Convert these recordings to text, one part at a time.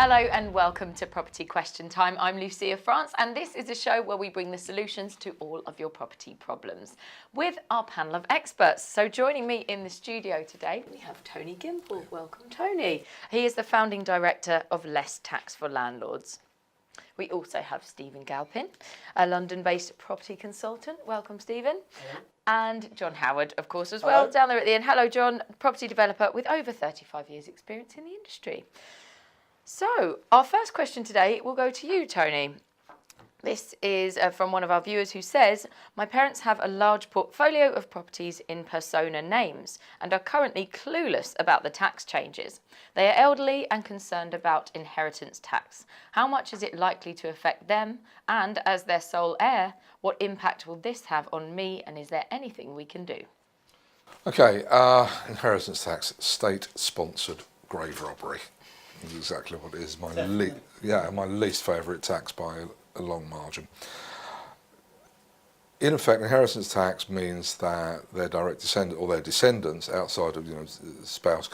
Hello and welcome to Property Question Time. I'm Lucia France and this is a show where we bring the solutions to all of your property problems with our panel of experts. So joining me in the studio today, we have Tony Gimple. Welcome, Tony. He is the founding director of Less Tax for Landlords. We also have Stephen Galpin, a London-based property consultant. Welcome, Stephen. Hello. And John Howard, of course, as well, down there at the end. Hello, John, property developer with over 35 years' experience in the industry. So, our first question today will go to you, Tony. This is from one of our viewers who says, my parents have a large portfolio of properties in persona names and are currently clueless about the tax changes. They are elderly and concerned about inheritance tax. How much is it likely to affect them? And as their sole heir, what impact will this have on me? And is there anything we can do? Okay, inheritance tax, state-sponsored grave robbery. Is exactly what it is. My least favourite tax by a long margin. In effect, inheritance tax means that their direct descendant or their descendants outside of spouse,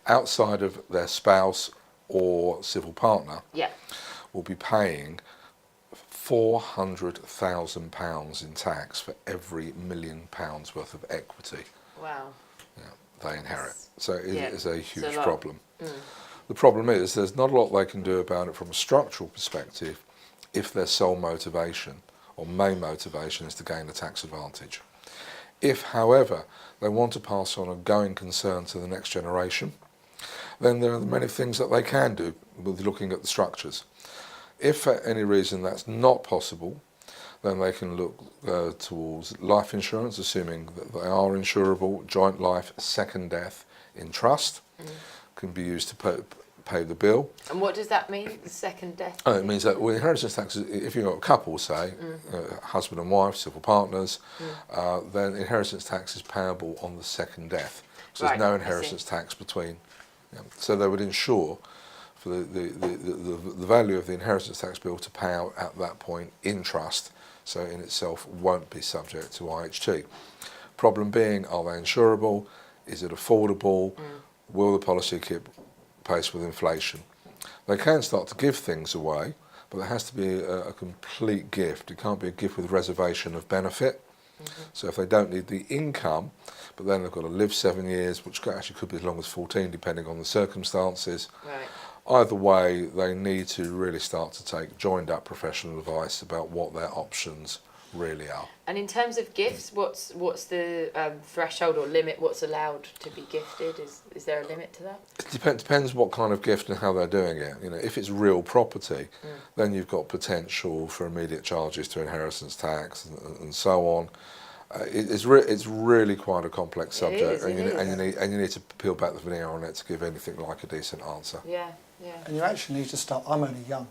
outside of their spouse or civil partner, will be paying £400,000 in tax for every £1 million worth of equity. Wow. They inherit. So it is a huge problem. The problem is there's not a lot they can do about it from a structural perspective if their sole motivation or main motivation is to gain a tax advantage. If, however, they want to pass on a going concern to the next generation, then there are many things that they can do with looking at the structures. If for any reason that's not possible, then they can look towards life insurance, assuming that they are insurable, joint life, second death in trust, can be used to pay the bill. And what does that mean, second death? It means that inheritance tax, if you've got a couple, say, husband and wife, civil partners, then inheritance tax is payable on the second death. So there's no inheritance tax between. So they would insure for the value of the inheritance tax bill to pay out at that point in trust, so in itself won't be subject to IHT. Problem being, are they insurable? Is it affordable? Will the policy keep pace with inflation? They can start to give things away, but there has to be a complete gift. It can't be a gift with reservation of benefit. So if they don't need the income, but then they've got to live 7 years, which actually could be as long as 14, depending on the circumstances. Either way, they need to really start to take joined up professional advice about what their options really are. And in terms of gifts, what's the threshold or limit? What's allowed to be gifted? Is there a limit to that? It depends what kind of gift and how they're doing it. If it's real property, then you've got potential for immediate charges to inheritance tax and so on. It's really quite a complex subject, and you need to peel back the veneer on it to give anything like a decent answer. And you actually need to start. I'm only young,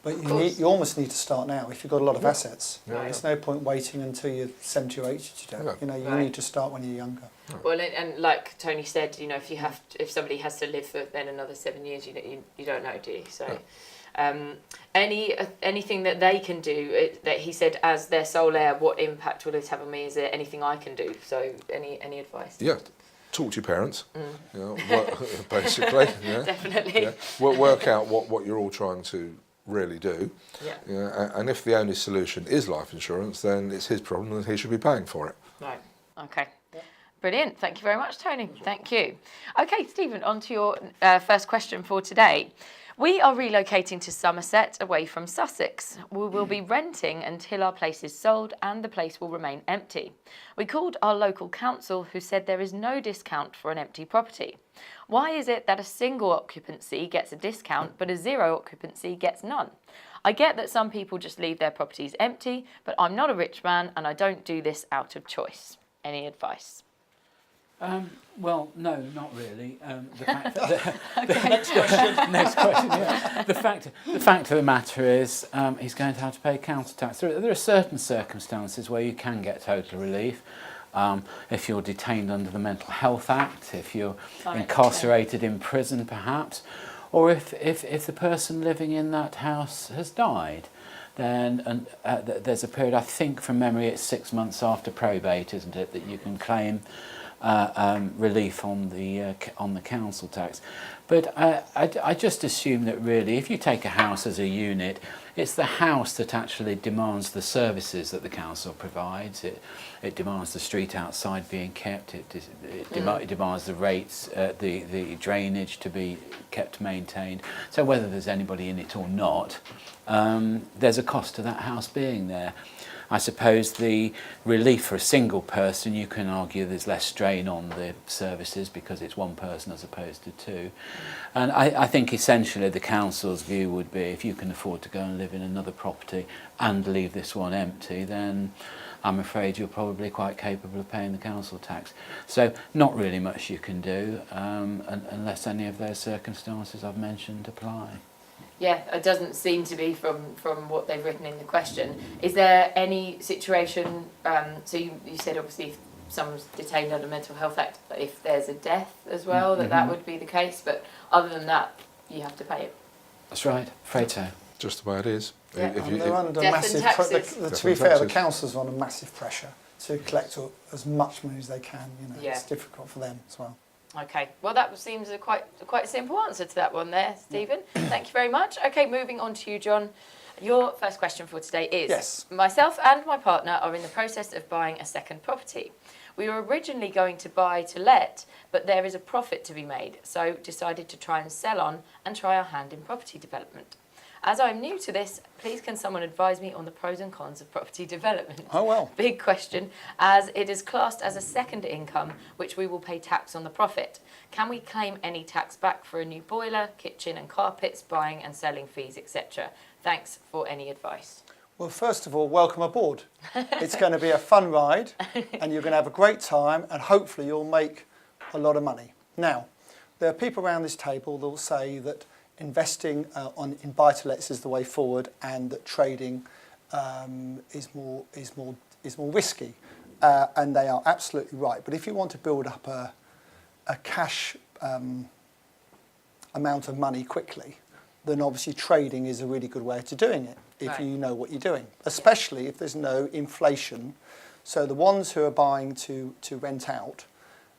but you almost need to start now if you've got a lot of assets. There's no point waiting until you're 70 or 80 to do it. You need to start when you're younger. Well, and like Tony said, if somebody has to live for then another 7 years, you don't know, do you? So. Anything that they can do, that he said, as their sole heir, what impact will this have on me? Is there anything I can do? So any advice? Yeah, talk to your parents, basically. Definitely. Work out what you're all trying to really do. And if the only solution is life insurance, then it's his problem and he should be paying for it. Right, okay. Brilliant. Thank you very much, Tony. Thank you. Okay, Stephen, on to your first question for today. We are relocating to Somerset away from Sussex. We will be renting until our place is sold and the place will remain empty. We called our local council who said there is no discount for an empty property. Why is it that a single occupancy gets a discount but a zero occupancy gets none? I get that some people just leave their properties empty, but I'm not a rich man and I don't do this out of choice. Any advice? Well, no, not really. The fact that next question. Yeah. The fact of the matter is, he's going to have to pay council tax. There are certain circumstances where you can get total relief. If you're detained under the Mental Health Act, if you're incarcerated in prison, perhaps, or if the person living in that house has died. Then there's a period, I think from memory, it's 6 months after probate, isn't it, that you can claim relief on the council tax. But I just assume that really, if you take a house as a unit, it's the house that actually demands the services that the council provides. It demands the street outside being kept. It demands the rates, the drainage to be kept maintained. So whether there's anybody in it or not, there's a cost to that house being there. I suppose the relief for a single person, you can argue there's less strain on the services because it's one person as opposed to two. And I think essentially the council's view would be if you can afford to go and live in another property and leave this one empty, then I'm afraid you're probably quite capable of paying the council tax. So not really much you can do unless any of those circumstances I've mentioned apply. Yeah, it doesn't seem to be from what they've written in the question. Is there any situation, so you said obviously if someone's detained under Mental Health Act, but if there's a death as well, that would be the case, but other than that, you have to pay it? That's right, afraid so. Just the way it is. Yeah. They're under Death and taxes. to be fair, the council's under massive pressure to collect as much money as they can. It's difficult for them as well. Okay, well that seems a quite simple answer to that one there, Stephen. Thank you very much. Okay, moving on to you, John. Your first question for today is, yes. Myself and my partner are in the process of buying a second property. We were originally going to buy to let, but there is a profit to be made, so decided to try and sell on and try our hand in property development. As I'm new to this, please can someone advise me on the pros and cons of property development? Oh, well. Big question, as it is classed as a second income, which we will pay tax on the profit. Can we claim any tax back for a new boiler, kitchen and carpets, buying and selling fees, etc.? Thanks for any advice. Well, first of all, welcome aboard. It's going to be a fun ride and you're going to have a great time and hopefully you'll make a lot of money. Now, there are people around this table that will say that investing in buy-to-lets is the way forward, and that trading is more risky, and they are absolutely right. But if you want to build up a cash amount of money quickly, then obviously trading is a really good way to doing it if you know what you're doing, especially if there's no inflation. So the ones who are buying to rent out,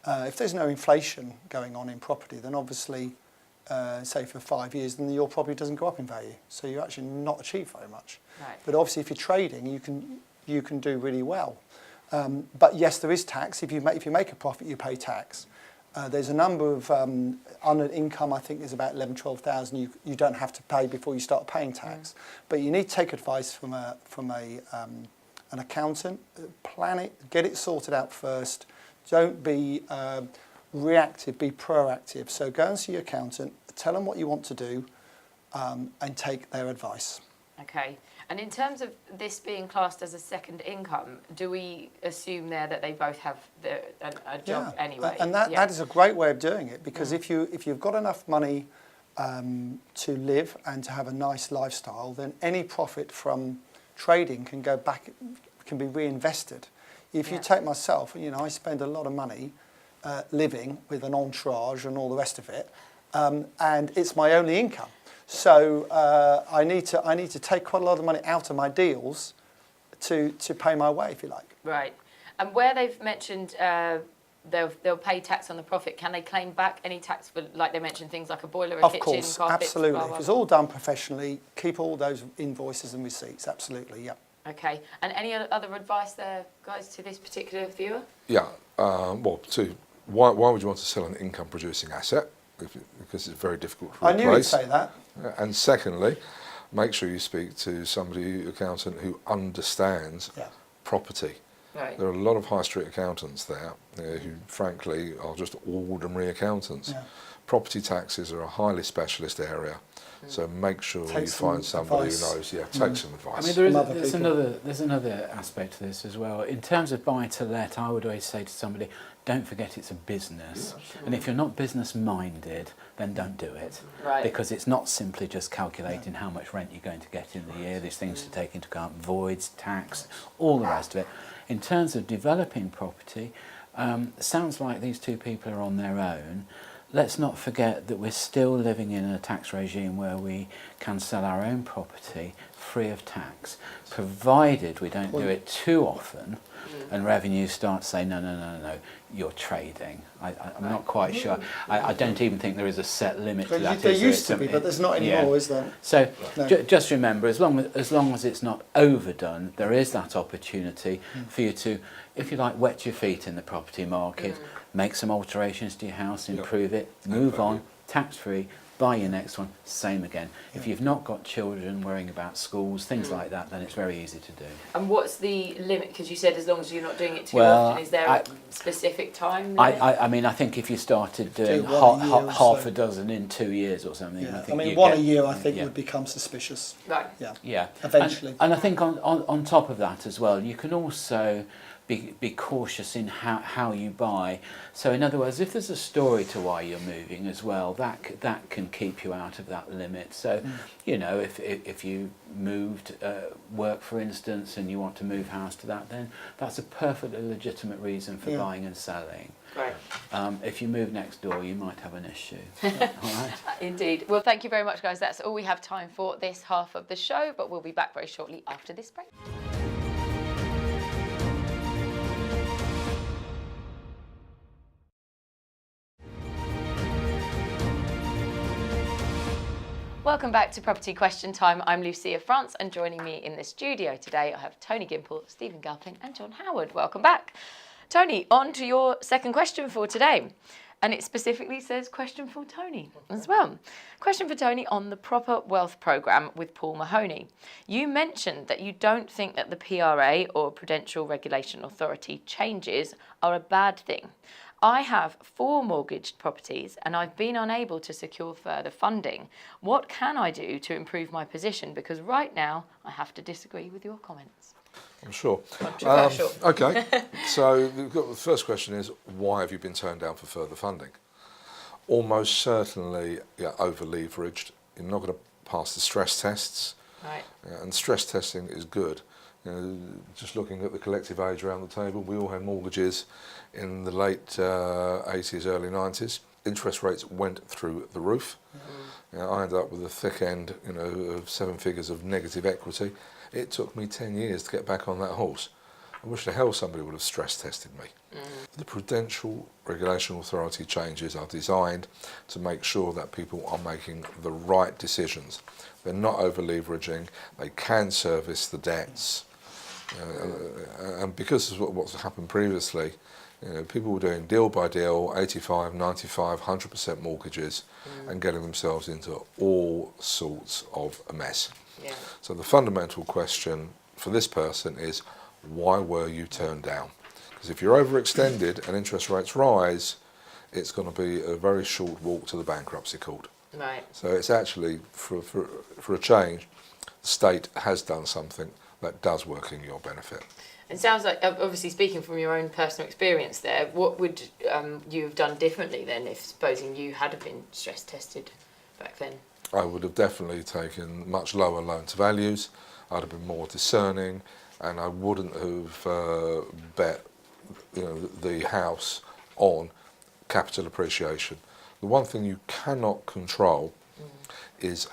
if there's no inflation going on in property, then obviously say for 5 years, then your property doesn't go up in value. So you actually not achieve very much. Right. But obviously, if you're trading, you can do really well. But yes, there is tax. If you make a profit, you pay tax. There's a number of unearned income. I think there's about 11,000-12,000 you don't have to pay before you start paying tax. But you need to take advice from an accountant. Plan it, get it sorted out first. Don't be reactive, be proactive. So go and see your accountant, tell them what you want to do, and take their advice. Okay. And in terms of this being classed as a second income, do we assume there that they both have a job anyway? And that is a great way of doing it, because if you've got enough money to live and to have a nice lifestyle, then any profit from trading can go back, can be reinvested. If you take myself, I spend a lot of money living with an entourage and all the rest of it, and it's my only income. So I need to take quite a lot of money out of my deals to pay my way, if you like. Right. And where they've mentioned they'll pay tax on the profit, can they claim back any tax for, like they mentioned, things like a boiler, a kitchen, carpets? Of course, absolutely. If it's all done professionally, keep all those invoices and receipts. Absolutely, yeah. Okay. And any other advice there, guys, to this particular viewer? Yeah. Why would you want to sell an income-producing asset? Because it's very difficult to replace. I knew you'd say that. And secondly, make sure you speak to somebody, accountant, who understands property. Right. There are a lot of high street accountants there who, frankly, are just ordinary accountants. Yeah. Property taxes are a highly specialist area, so make sure you find somebody who knows. Take some advice. I mean, there's another aspect to this as well. In terms of buy to let, I would always say to somebody, don't forget it's a business, and if you're not business minded, then don't do it, because it's not simply just calculating how much rent you're going to get in the year. There's things to take into account: voids, tax, all the rest of it. In terms of developing property, sounds like these two people are on their own. let's not forget that we're still living in a tax regime where we can sell our own property free of tax, provided we don't do it too often and revenue starts saying, no, you're trading. I'm not quite sure. I don't even think there is a set limit to that. There used to be, but there's not anymore, is there? So just remember, as long as it's not overdone, there is that opportunity for you to, if you like, wet your feet in the property market, make some alterations to your house, improve it, move on, tax-free, buy your next one, same again. If you've not got children worrying about schools, things like that, then it's very easy to do. And what's the limit? Because you said as long as you're not doing it too often, is there a specific time limit? I mean, I think if you started doing half a dozen in 2 years or something, I think one a year I think would become suspicious. Right. Yeah. Eventually. And I think on top of that as well, you can also be cautious in how you buy. So in other words, if there's a story to why you're moving as well, that can keep you out of that limit. So you know, if you moved work, for instance, and you want to move house to that, then that's a perfectly legitimate reason for buying and selling. Right. If you move next door, you might have an issue. All right. Indeed. Well, thank you very much, guys. That's all we have time for this half of the show, but we'll be back very shortly after this break. Welcome back to Property Question Time. I'm Lucia France, and joining me in the studio today I have Tony Gimple, Stephen Galpin and John Howard. Welcome back. Tony, on to your second question for today. And it specifically says question for Tony as well. Question for Tony on the Proper Wealth Programme with Paul Mahoney. You mentioned that you don't think that the PRA, or Prudential Regulation Authority, changes are a bad thing. I have 4 mortgaged properties and I've been unable to secure further funding. What can I do to improve my position? Because right now I have to disagree with your comments. I'm sure. Controversial. Okay, so the first question is, why have you been turned down for further funding? Almost certainly you're over-leveraged. You're not going to pass the stress tests. Right. And stress testing is good. You know, just looking at the collective age around the table, we all had mortgages in the late 80s, early 90s. Interest rates went through the roof. You know, I ended up with a thick end, you know, of 7 figures of negative equity. It took me 10 years to get back on that horse. I wish the hell somebody would have stress tested me. The Prudential Regulation Authority changes are designed to make sure that people are making the right decisions. They're not over-leveraging, they can service the debts. And because of what's happened previously, you know, people were doing deal by deal, 85, 95, 100% mortgages and getting themselves into all sorts of a mess. Yeah. So the fundamental question for this person is, why were you turned down? Because if you're overextended and interest rates rise, it's going to be a very short walk to the bankruptcy court. Right. So it's actually, for a change, the state has done something that does work in your benefit. It sounds like, obviously speaking from your own personal experience there, what would you have done differently then if, supposing you had been stress tested back then? I would have definitely taken much lower loan to values. I'd have been more discerning, and I wouldn't have bet, you know, the house on capital appreciation. The one thing you cannot control is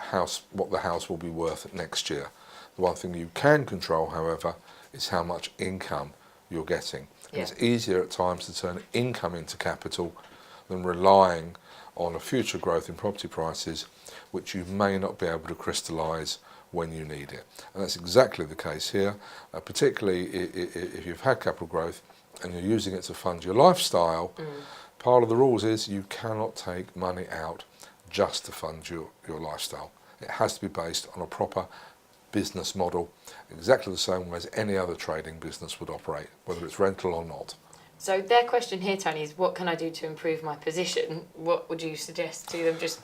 what the house will be worth next year. The one thing you can control, however, is how much income you're getting. And it's easier at times to turn income into capital than relying on a future growth in property prices, which you may not be able to crystallise when you need it. And that's exactly the case here, particularly if you've had capital growth and you're using it to fund your lifestyle. Part of the rules is you cannot take money out just to fund your lifestyle. It has to be based on a proper business model, exactly the same way as any other trading business would operate, whether it's rental or not. So their question here, Tony, is what can I do to improve my position? What would you suggest to them? Just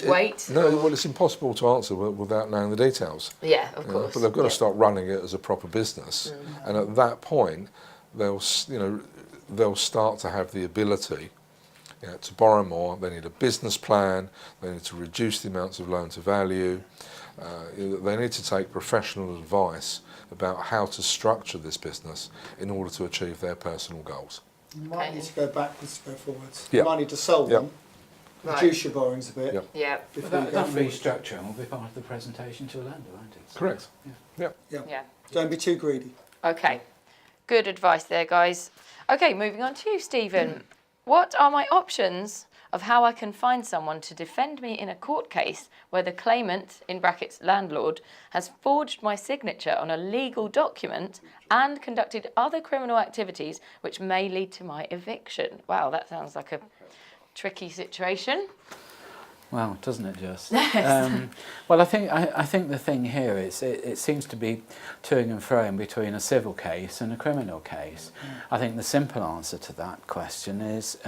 wait? No, well, it's impossible to answer without knowing the details. Yeah, of course. But they've got to start running it as a proper business, and at that point, they'll start to have the ability to borrow more. They need a business plan. They need to reduce the amounts of loan to value. They need to take professional advice about how to structure this business in order to achieve their personal goals. You might need to go backwards to go forwards. Yeah. You might need to sell Yeah. one, reduce your borrowings a bit. Yeah. Yeah. Before That, you go that forward. restructuring will be part of the presentation to a lender, won't it? So, Correct. Yeah. Yeah. Yeah. Don't be too greedy. Okay. Good advice there, guys. Okay, moving on to you, Stephen. What are my options of how I can find someone to defend me in a court case where the claimant, in brackets landlord, has forged my signature on a legal document and conducted other criminal activities which may lead to my eviction? Wow, that sounds like a tricky situation. Well, doesn't it just? Yes. Well, I think the thing here is it seems to be toing and froing between a civil case and a criminal case. I think the simple answer to that question is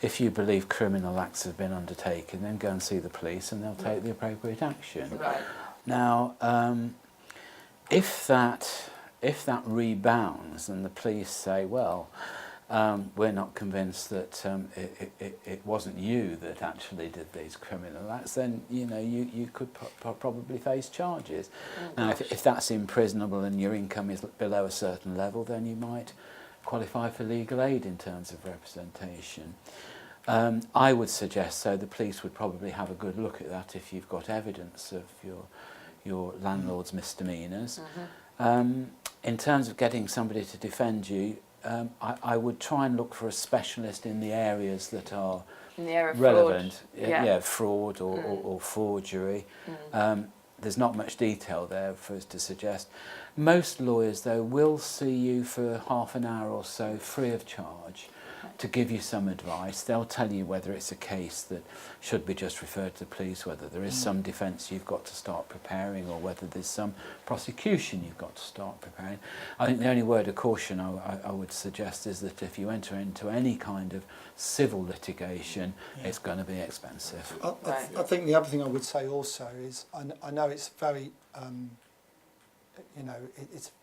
if you believe criminal acts have been undertaken, then go and see the police and they'll take the appropriate action. Right. Now, if that rebounds and the police say, well, we're not convinced that it wasn't you that actually did these criminal acts, then you could probably face charges. Now, if that's imprisonable and your income is below a certain level, then you might qualify for legal aid in terms of representation. I would suggest so the police would probably have a good look at that if you've got evidence of your landlord's misdemeanours. In terms of getting somebody to defend you, I would try and look for a specialist in the areas that are In the area of relevant. fraud. Fraud or forgery. There's not much detail there for us to suggest. Most lawyers, though, will see you for half an hour or so free of charge to give you some advice. They'll tell you whether it's a case that should be just referred to the police, whether there is some defence you've got to start preparing, or whether there's some prosecution you've got to start preparing. I think the only word of caution I would suggest is that if you enter into any kind of civil litigation, it's going to be expensive. I think the other thing I would say also is I know it's very,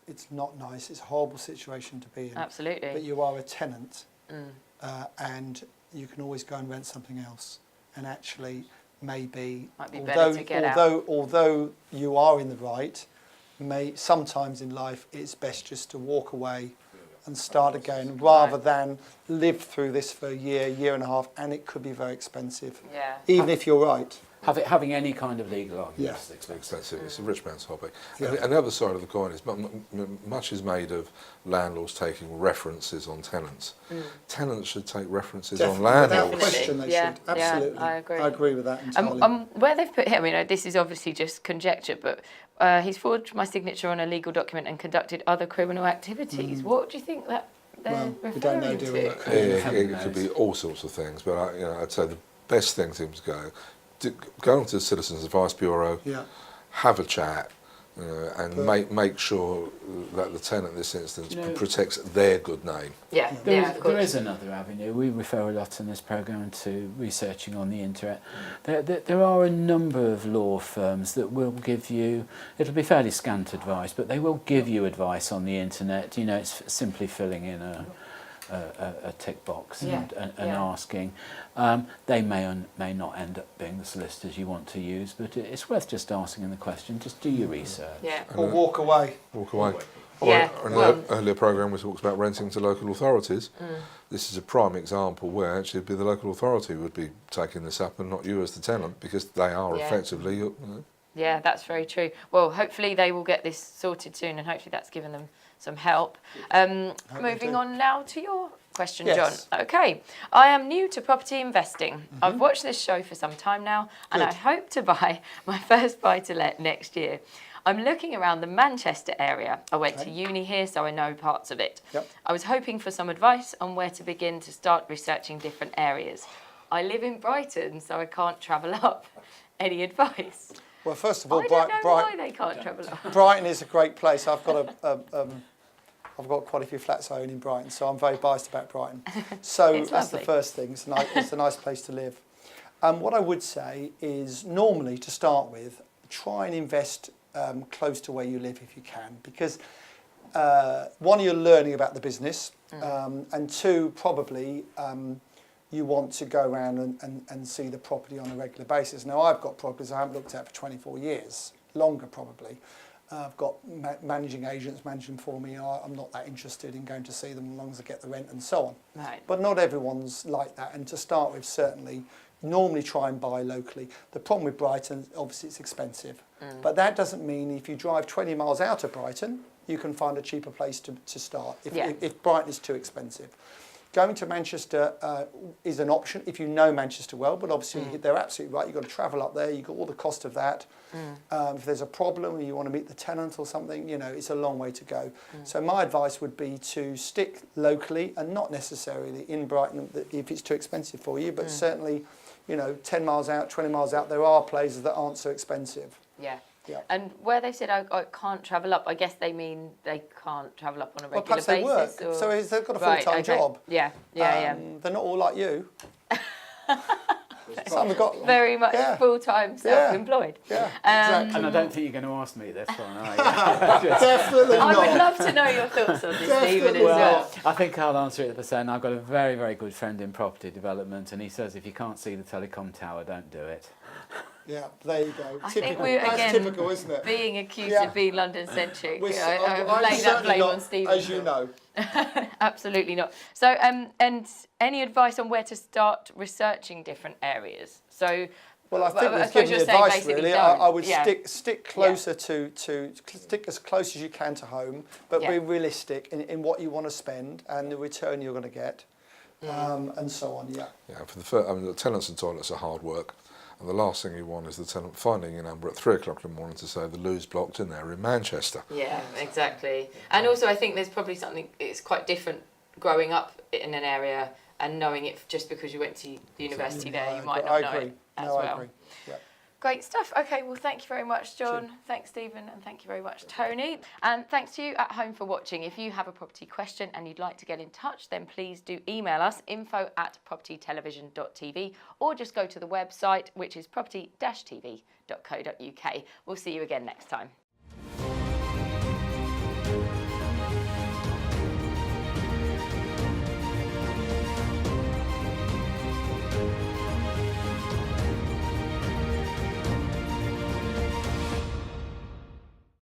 it's not nice. It's a horrible situation to be in. Absolutely. But you are a tenant. And you can always go and rent something else, and actually might be better to get out. Although you are in the right, sometimes in life it's best just to walk away and start again rather than live through this for a year and a half, and it could be very expensive. Yeah. Even if you're right. Having any kind of legal argument Yes. is expensive. Expensive. It's a rich man's hobby. Yeah. And the other side of the coin is much is made of landlords taking references on tenants. Tenants should take references on landlords. Without question they should. Absolutely. I agree. I agree with that entirely. Where they've put here, this is obviously just conjecture, but he's forged my signature on a legal document and conducted other criminal activities. What do you think that they're we don't know, referring do to? we? It could be all sorts of things, but I'd say the best thing to go to the Citizens Advice Bureau, have a chat, and make sure that the tenant in this instance protects their good name. Yeah, There is another avenue. We refer a lot in this programme to researching on the internet. There are a number of law firms that will give you, it'll be fairly scant advice, but they will give you advice on the internet. It's simply filling in a tick box and asking. They may not end up being the solicitors you want to use, but it's worth just asking the question. Just do your research. Yeah. Or walk away. Walk away. Yeah, In an earlier programme we talked about renting to local authorities. This is a prime example where actually the local authority would be taking this up and not you as the tenant, because they are effectively... Yeah, that's very true. Well, hopefully they will get this sorted soon, and hopefully that's given them some help. Moving on now to your question, Yes. John. Okay, I am new to property investing. I've watched this show for some time now, and I hope to buy my first buy-to-let next year. I'm looking around the Manchester area. I went to uni here, so I know parts of it. Yep. I was hoping for some advice on where to begin to start researching different areas. I live in Brighton, so I can't travel up. Any advice? Well, first of all, I don't know why they can't travel up. Brighton is a great place. I've got I've got quite a few flats I own in Brighton, so I'm very biased about Brighton. So It's that's lovely. the first thing. It's a nice place to live. What I would say is normally, to start with, try and invest close to where you live if you can, because one, you're learning about the business, and two, probably you want to go around and see the property on a regular basis. Now, I've got properties I haven't looked at for 24 years, longer probably, I've got managing agents managing for me. I'm not that interested in going to see them as long as I get the rent and so on. Right. But not everyone's like that. And to start with, certainly, normally try and buy locally. The problem with Brighton, obviously, it's expensive. But that doesn't mean if you drive 20 miles out of Brighton, you can find a cheaper place to start if Brighton is too expensive. Going to Manchester is an option if you know Manchester well, but obviously they're absolutely right. You've got to travel up there. You've got all the cost of that. If there's a problem and you want to meet the tenant or something, you know, it's a long way to go. So my advice would be to stick locally and not necessarily in Brighton if it's too expensive for you, but certainly, you know, 10 miles out, 20 miles out, there are places that aren't so expensive. Yeah. Yeah. And where they said I can't travel up, I guess they mean they can't travel up on a regular Perhaps they basis. work. Or... So they've got a full-time job. Yeah. They're not all like you. Some have got very much full-time, self-employed. Yeah, exactly. And I don't think you're going to ask me this one, are you? Definitely I not. would love to know your thoughts on this, Stephen, as well. I think I'll answer it by saying I've got a very, very good friend in property development, and he says if you can't see the telecom tower, don't do it. Yeah, there you go. I Typical. think we're, That's again, typical, isn't it? being accused Yeah. of being London-centric. I'm lay that certainly blame not, on Stephen. as you know. Absolutely not. So, and any advice on where to start researching different areas? So, Well, I think we've suppose given you're you saying advice, basically really. don't. I would Yeah. stick closer to stick as close as you can to home, but be realistic in what you want to spend and the return you're going to get, and so on. Yeah. Yeah, for the first, I mean, the tenants and toilets are hard work, and the last thing you want is the tenant finding your number at 3 o'clock in the morning to say the loo's blocked in there in Manchester. Yeah, exactly. And also, I think there's probably something. It's quite different growing up in an area and knowing it just because you went to university there. You might not know it as well. I agree. Yeah. Great stuff. Okay, well, thank you very much, John. Thanks, Stephen, and thank you very much, Tony. And thanks to you at home for watching. If you have a property question and you'd like to get in touch, then please do email us, info@propertytelevision.tv, or just go to the website, which is property-tv.co.uk. We'll see you again next time.